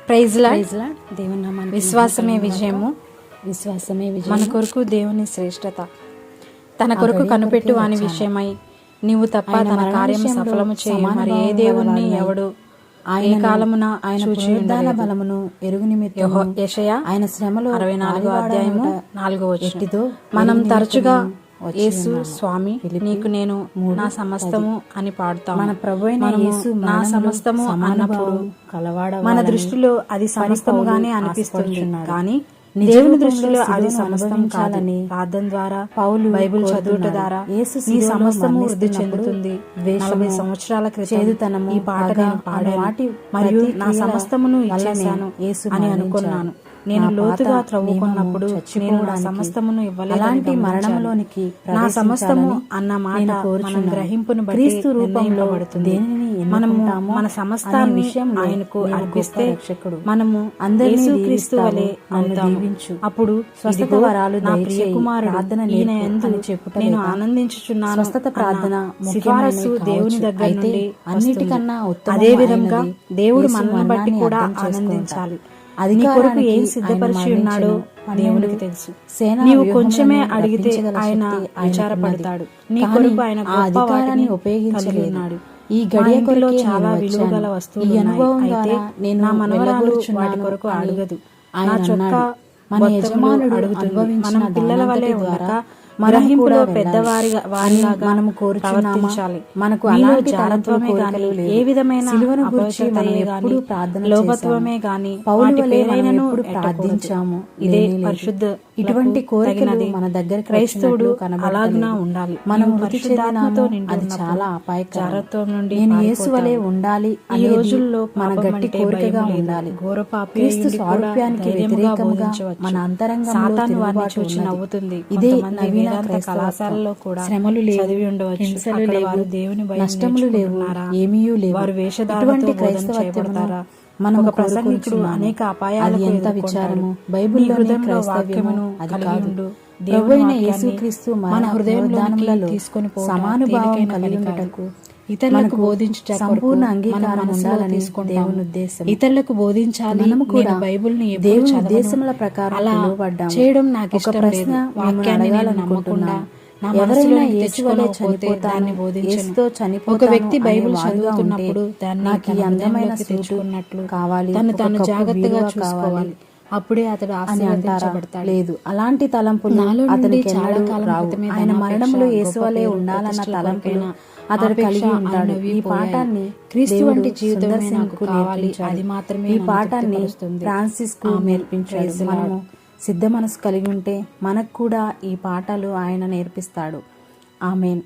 Praise lord. దేవుని నామానికి విశ్వాసమే విజయము. మన కొరకు దేవుని శ్రేష్టత. తన కొరకు కనిపెట్టు వాని విషయమై నీవు తప్ప తన కార్యము సఫలము చేయ మరి ఏ దేవుణ్ణి ఎవడు ఏ కాలమున ఆయన బలమును ఎరుగు నిమిత్తము యెషయా ఆయన శ్రమలో 64వ అధ్యాయము 4వ వచనం. మనం తరచుగా యేసు స్వామి నీకు నేను నా సమస్తము అని పాడుతాము. మన ప్రభువైన యేసు నా సమస్తము అన్నప్పుడు మన దృష్టిలో అది సమస్తముగానే అనిపిస్తుంది, కానీ దేవుని దృష్టిలో అది సమస్తం కాదని ప్రార్థన ద్వారా బైబిల్ చదువుట ద్వారా నీ సమస్తము వృద్ధి చెందుతుంది. 40 సంవత్సరాల క్రితం ఈ పాట నేను పాడాను మరియు నా సమస్తమును ఇచ్చేసాను అని అనుకున్నాను. నేను లోతుగా త్రవ్వుకున్నప్పుడు నేను నా సమస్తమును ఇవ్వలేదు. అలాంటి మరణంలోనికి నా సమస్తము అన్న మాట మనం గ్రహింపును బట్టి క్రీస్తు రూపంలో దేనిని మనము మన సమస్తాన్ని ఆయనకు అర్పిస్తే మనము అందరినీ క్రీస్తు వలె అవుతాము. అప్పుడు స్వస్థత వరాలు నా ప్రియ కుమారుడు ఈయన యందు నేను ఆనందించుచున్నాను. స్వస్థత ప్రార్థన సిఫారసు దేవుని దగ్గర నుండి అన్నిటికన్నా అదే విధంగా దేవుడు మనల్ని బట్టి కూడా ఆనందించాలి. అది నీ కొరకు ఏం సిద్ధపరిచి ఉన్నాడో దేవునికి తెలుసు. నీవు కొంచెమే అడిగితే ఆయన విచారపడతాడు. నీ కొరకు ఆయన గొప్ప వాటిని ఉపయోగించలేనాడు. ఈ గడియలో చాలా విలువ గల వస్తువులు అయితే నేను నా మనవరాలు వాటి కొరకు అడగదు. నా చొక్క మన యజమానుడు అడుగుతుంది. మనం పిల్లల వలె ఉండక గ్రహింపులో పెద్దవారి మనము కోరుచున్నాము. మనకు అలాంటి జాగ్రత్తమే గాని ఏ విధమైన సిలువను గురించి మనం ఎప్పుడూ ప్రార్థన లోపత్వమే గాని పౌలు వలె ప్రార్థించాము. ఇదే పరిశుద్ధ ఇటువంటి కోరికలు మన దగ్గర క్రైస్తవుడు అలాగునా ఉండాలి. మనం పరిశుద్ధాత్మతో అది చాలా అపాయకరం నుండి నేను యేసు వలె ఉండాలి. ఈ రోజుల్లో మన గట్టి కోరికగా ఉండాలి. క్రీస్తు స్వారూప్యానికి వ్యతిరేకంగా మన అంతరంగంలో చూచి నవ్వుతుంది. ఇదే నవీన కళాశాలలో కూడా శ్రమలు లేవు, చదివి ఉండవచ్చు, హింసలు లేవు, దేవుని నష్టములు లేవు, ఏమీ లేవు. వారు వేషధారణతో క్రైస్తవత్వమును మనం ఒక ప్రసంగికుడు అనేక అపాయాలకు ఎంత విచారము బైబిల్లోని క్రైస్తవ్యమును అది కాదు. ప్రభువైన యేసుక్రీస్తు మన హృదయంలో తీసుకొని సమానుభావం కలిగి ఉండటకు ఇతరులకు బోధించుట సంపూర్ణ అంగీకారం ఉండాలని దేవుని ఉద్దేశం. ఇతరులకు బోధించాలి. మనము కూడా బైబిల్ని దేవుని ఉద్దేశముల ప్రకారం పిలువబడ్డాము. చేయడం నాకు ఒక ప్రశ్న వాక్యాన్ని నమ్మకుండా ఎవరైనా యేసు వలె చనిపోతాను, యేసుతో చనిపోతాను ఒక వ్యక్తి బైబిల్ చదువుతున్నప్పుడు నాకు ఈ అందమైన సూటు కావాలి, తను జాగ్రత్తగా చూసుకోవాలి, అప్పుడే అతడు ఆశీర్వదించబడతాడు. లేదు, అలాంటి తలంపులు అతనికి చాలా రావు. ఆయన మరణంలో యేసు వలె ఉండాలన్న తలంపును అతడు కలిగి ఉంటాడు. ఈ పాఠాన్ని క్రీస్తు వంటి జీవితం అది మాత్రమే ఈ పాఠాన్ని ఫ్రాన్సిస్ కు నేర్పించాడు. మనము సిద్ధ మనసు కలిగి ఉంటే మనకు కూడా ఈ పాఠాలు ఆయన నేర్పిస్తాడు. ఆమేన్.